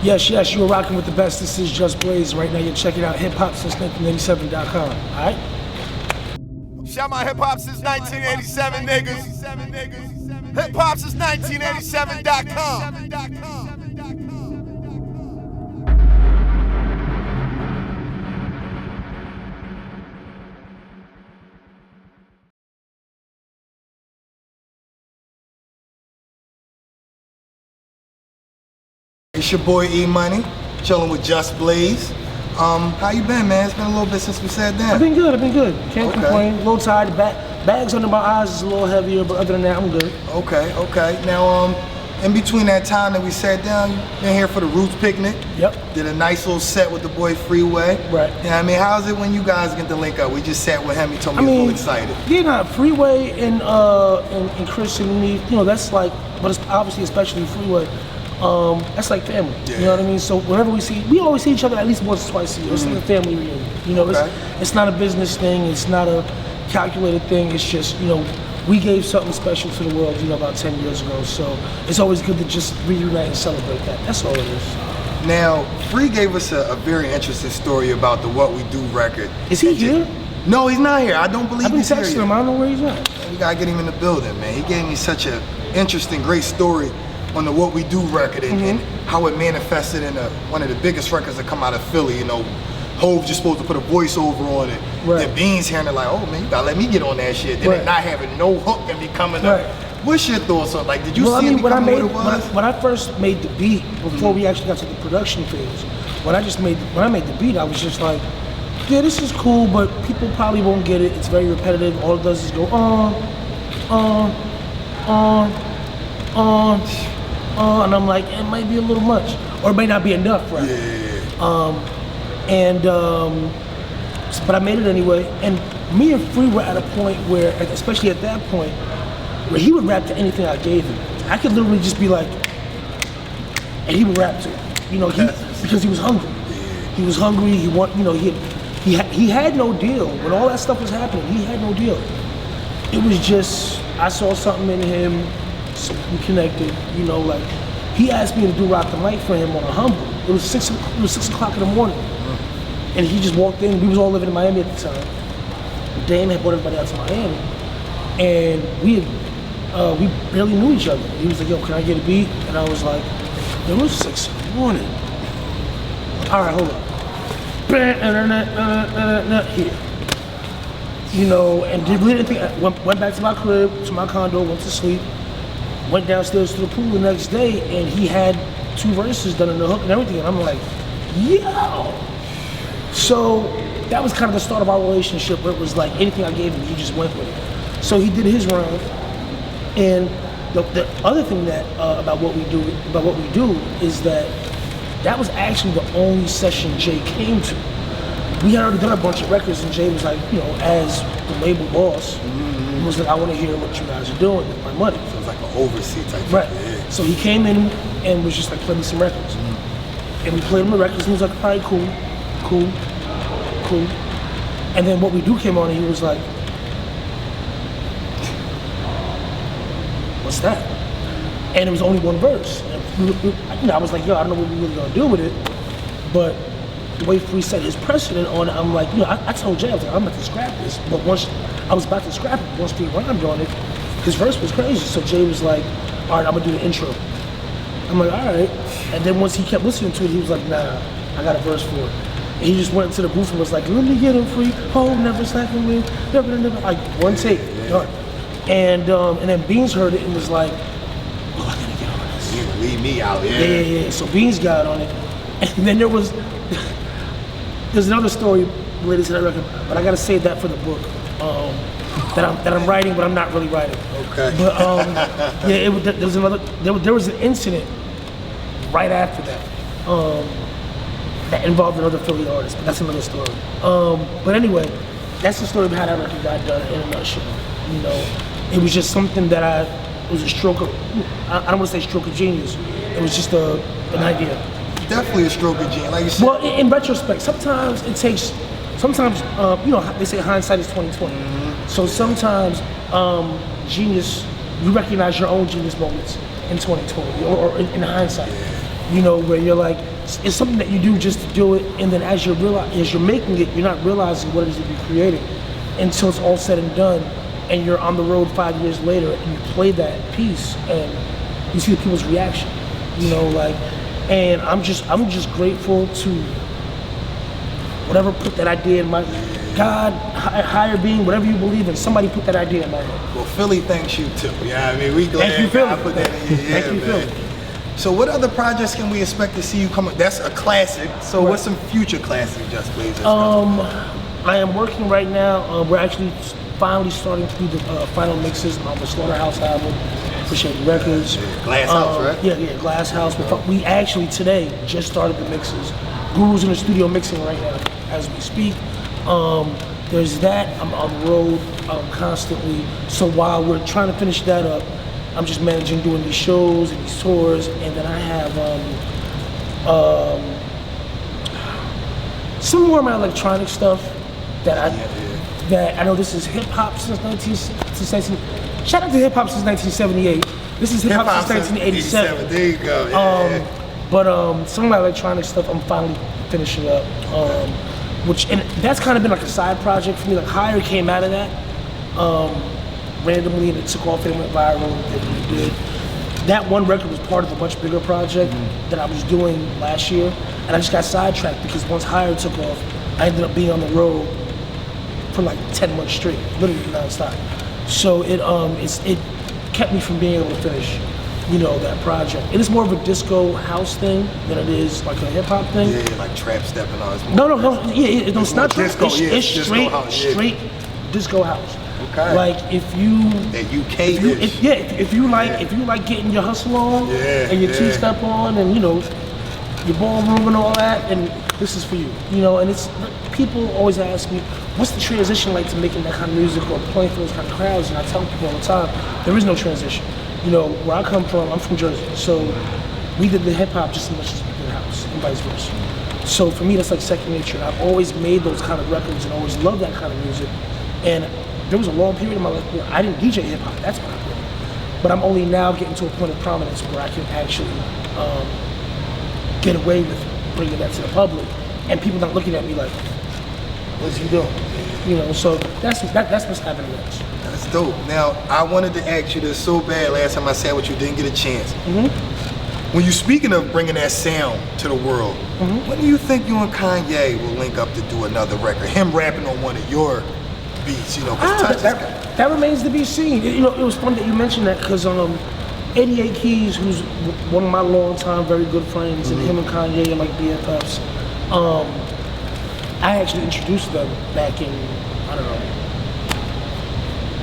Yes, you are rocking with the best. This is Just Blaze. Right now you're checking out Hip-Hop1987.com. Alright? Shout my hip-hop since 1987, niggas. Hip-hop since 1987.com. It's your boy E-Money, chilling with Just Blaze. How you been, man? It's been a little bit since we sat down. I've been good. Can't complain. A little tired. Bags under my eyes is a little heavier, but other than that, I'm good. Okay. Now, in between that time that we sat down, you been here for the Roots picnic. Yep. Did a nice little set with the boy Freeway. Right. Yeah, I mean, how's it when you guys get to link up? We just sat with him. He told me he was real excited. Yeah, Freeway and Chris and me, that's like, but it's obviously especially Freeway. That's like family, You know what I mean? So whenever we always see each other at least once or twice a year. It's like a family reunion. It's not a business thing. It's not a calculated thing. It's just, we gave something special to the world, about 10 years ago. So it's always good to just reunite and celebrate that. That's all it is. Now, Free gave us a very interesting story about the What We Do record. Is he here? No, he's not here. I don't believe he's here. I've been texting him. I don't know where he's at. We gotta get him in the building, man. He gave me such an interesting, great story on the What We Do record and how it manifested in one of the biggest records that come out of Philly. Hove just supposed to put a voiceover on it. Right. The Beans hearing it like, oh man, you gotta let me get on that shit. Then it not having no hook and becoming What's your thoughts on did you see it becoming what it was? When I first made the beat, before we actually got to the production phase, when I made the beat, I was just like, yeah, this is cool, but people probably won't get it. It's very repetitive. All it does is go on, and I'm like, it might be a little much, or it may not be enough, right? But I made it anyway, and me and Free were at a point where, especially at that point, where he would rap to anything I gave him. I could literally just be like, and he would rap to it, because he was hungry. He was hungry. He had no deal when all that stuff was happening. He had no deal. It was just I saw something in him. We connected, he asked me to do Rock the Mic for him on a humble. It was 6 o'clock in the morning. And he just walked in. We was all living in Miami at the time. Dame had brought everybody out to Miami. And we barely knew each other. He was like, yo, can I get a beat? And I was like, it was 6 in the morning. All right, hold up. Here. And did really anything. Went back to my crib, to my condo, went to sleep. Went downstairs to the pool the next day, and he had 2 verses done in the hook and everything, and I'm like, yo! So that was kind of the start of our relationship, where it was like anything I gave him, he just went with it. So he did his round, and the other thing that about what we do is that was actually the only session Jay came to. We had already done a bunch of records, and Jay was like, as the label boss, he was like, I want to hear what you guys are doing with my money. So it was like an oversee type thing. Right. So he came in and was just like, play me some records. And we played him the records, and he was like, all right, cool. And then What We Do came on, and he was like, what's that? And it was only one verse. And I was like, yo, I don't know what we're really gonna do with it, but the way Free set his precedent on it, I'm like, I told Jay, I was like, I'm about to scrap this. But once I was about to scrap it, once Free rhymed on it, his verse was crazy. So Jay was like, all right, I'm gonna do the intro. I'm like, all right. And then once he kept listening to it, he was like, nah, I got a verse for it. And he just went into the booth and was like, let me get him Free. Oh, never slacking me. Never. Like one take, done. And then Beans heard it and was like, oh, I gotta get on this. You leave me out, Yeah. So Beans got on it. And then there's another story related to that record, but I gotta save that for the book that I'm writing, but I'm not really writing. Okay. But there was an incident right after that that involved another Philly artist, but that's another story. But anyway, that's the story of how that record got done in a nutshell. It was just something that it was a stroke of, I don't want to say stroke of genius. It was just an idea. Definitely a stroke of genius, like you said. Well, in retrospect, sometimes it takes, they say hindsight is 20/20. So sometimes genius, you recognize your own genius moments in 2020 or in hindsight. You know, where you're like, it's something that you do just to do it, and then as you're making it, you're not realizing what it is that you're creating until it's all said and done, and you're on the road 5 years later, and you play that piece, and you see the people's reaction. You know, like, and I'm just grateful to whatever put that idea in my God, higher being, whatever you believe in. Somebody put that idea in my head. Well, Philly thanks you too. Yeah, I mean, we glad Thank you, Philly. I put that in your head, Thank you, man. Philly. So what other projects can we expect to see you come up? That's a classic. So what's some future classic Just Blaze? I am working right now. We're actually finally starting to do the final mixes on the Slaughterhouse album for Shady Records. Glass House, right? Yeah, Glass House. We actually today just started the mixes. Guru's in the studio mixing right now as we speak. There's that. I'm on the road constantly. So while we're trying to finish that up, I'm just managing doing these shows and these tours, and then I have some more of my electronic stuff that I know. This is hip hop since 1977. Shout out to hip hop since 1978. This is hip hop since 1987. There you go. But some of my electronic stuff I'm finally finishing up. And that's kind of been like a side project for me. Like Higher came out of that randomly, and it took off and it went viral. It did. That one record was part of a much bigger project that I was doing last year, and I just got sidetracked because once Higher took off, I ended up being on the road for like 10 months straight, literally nonstop. So it kept me from being able to finish, you know, that project. It is more of a disco house thing than it is like a hip hop thing. Yeah, like trap step and all this. No. It's not trap. Disco, It's straight, house, straight disco house. Okay. Like if you, that UK dish. if you like getting your hustle on and your two-step on and you know your ballroom and all that, and this is for you. You know, and it's people always ask me, what's the transition like to making that kind of music or playing for those kind of crowds? And I tell people all the time, there is no transition. You know, where I come from, I'm from Jersey, so we did the hip hop just as much as we did house, and vice versa. So for me, that's like second nature. I've always made those kind of records and always loved that kind of music. And there was a long period in my life where I didn't DJ hip hop. That's what I did. But I'm only now getting to a point of prominence where I can actually get away with bringing that to the public, and people not looking at me like, "What's he doing?" You know. So that's what's happening next. That's dope. Now, I wanted to ask you this so bad last time I sat with you, didn't get a chance. When you're speaking of bringing that sound to the world, when do you think you and Kanye will link up to do another record? Him rapping on one of your beats, you know, that remains to be seen. You know, it was funny that you mentioned that because 88 Keys, who's one of my longtime very good friends, and him and Kanye are like BFFs. I actually introduced them back in, I don't know,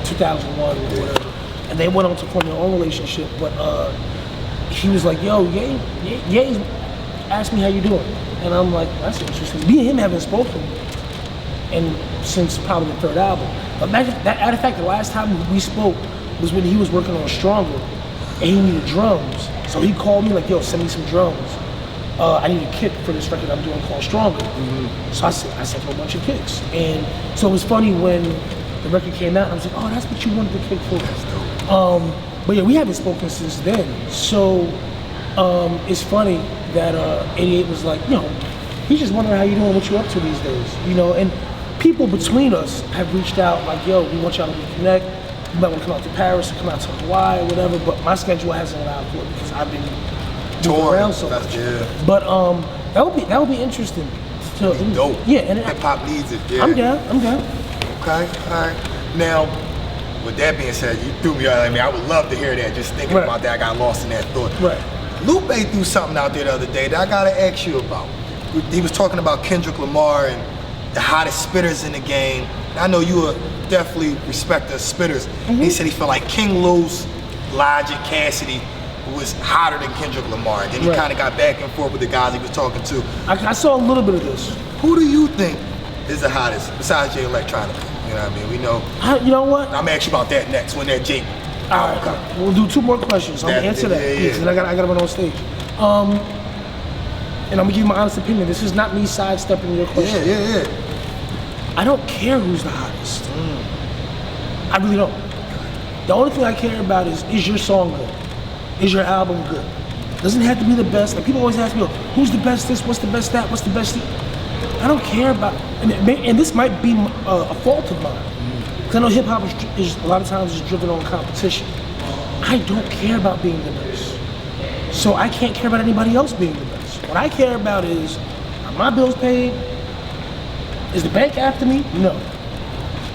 2001 or whatever, and they went on to form their own relationship. But he was like, "Yo, Ye asked me how you doing," and I'm like, "That's interesting." Me and him haven't spoken, and since probably the third album. But matter of fact, the last time we spoke was when he was working on Stronger, and he needed drums. So he called me like, "Yo, send me some drums. I need a kick for this record I'm doing called Stronger." So I sent him a bunch of kicks, and so it was funny when the record came out. I was like, "Oh, that's what you wanted the kick for." But yeah, we haven't spoken since then. So it's funny that 88 was like, you know, he's just wondering how you doing, what you up to these days, you know. And people between us have reached out like, "Yo, we want y'all to reconnect. You might want to come out to Paris or come out to Hawaii or whatever." But my schedule hasn't allowed for it because I've been moving around so much. But that would be interesting. So, dope. Yeah, and hip hop needs it. Yeah. I'm down. Okay, all right. Now, with that being said, you threw me out. I mean, I would love to hear that. Just thinking about that, I got lost in that thought. Right. Lupe threw something out there the other day that I gotta ask you about. He was talking about Kendrick Lamar and the hottest spitters in the game. I know you definitely respect the spitters. He said he felt like King Los, Logic, Cassidy was hotter than Kendrick Lamar. And then he kind of got back and forth with the guys he was talking to. I saw a little bit of this. Who do you think is the hottest besides Jay Electronica? You know what I mean? We know. You know what? I'm asking about that next when that Jake. All right, we'll do two more questions. I'm gonna answer that. Yeah. And I got to run on stage. And I'm gonna give you my honest opinion. This is not me sidestepping your question. Yeah. I don't care who's the hottest. I really don't. The only thing I care about is your song good? Is your album good? Doesn't have to be the best. Like people always ask me, who's the best this, what's the best that, what's the best I don't care about, and this might be a fault of mine. Because I know hip hop is a lot of times is driven on competition. I don't care about being the best. So I can't care about anybody else being the best. What I care about is, are my bills paid? Is the bank after me? No.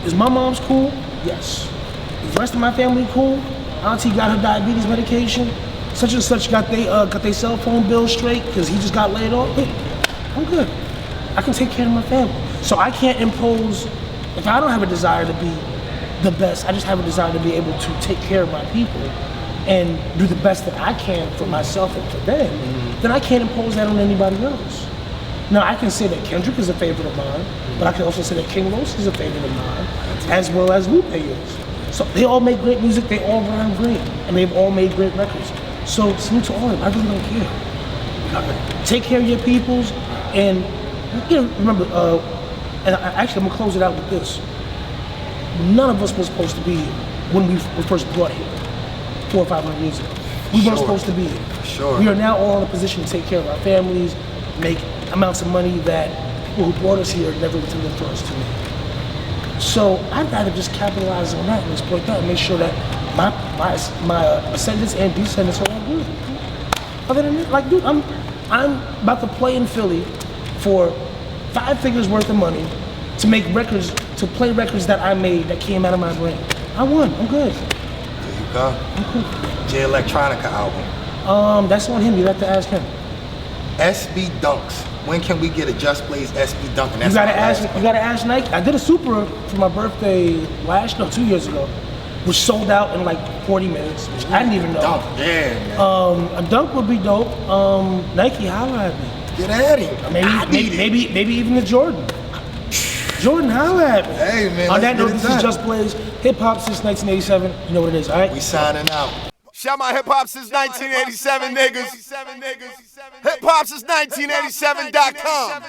Is my mom's cool? Yes. Is the rest of my family cool? Auntie got her diabetes medication. Such and such got their cell phone bill straight because he just got laid off. I'm good. I can take care of my family. So I can't impose, if I don't have a desire to be the best, I just have a desire to be able to take care of my people and do the best that I can for myself and for them, then I can't impose that on anybody else. Now I can say that Kendrick is a favorite of mine, but I can also say that King Los is a favorite of mine, as well as Lupe is. So they all make great music, they all rhyme great, and they've all made great records. So salute to all of them, I really don't care. Take care of your peoples, and remember, and actually I'm gonna close it out with this. None of us was supposed to be here when we were first brought here, 400 or 500 years ago. We weren't supposed to be here. Sure. We are now all in a position to take care of our families, make amounts of money that people who brought us here never intended for us to make. So I'd rather just capitalize on that and exploit that and make sure that my ascendants and descendants are all good. Other than that, like, dude, I'm about to play in Philly for 5 figures worth of money to make records, to play records that I made that came out of my brain. I won. I'm good. There you go. I'm cool. J Electronica album. That's on him. You have to ask him. SB Dunks. When can we get a Just Blaze SB Dunk? You gotta ask Nike. I did a Supra for my birthday 2 years ago, which sold out in like 40 minutes, which I didn't even know. Dunk, yeah, man. A dunk would be dope. Nike, holla at me. Get at him. Maybe even the Jordan. Jordan, holla at me. Hey, man. On that note, this is Just Blaze, hip hop since 1987. You know what it is, all right? We signing out. Shout my hip hop since 1987 niggas. Hip hop since 1987.com.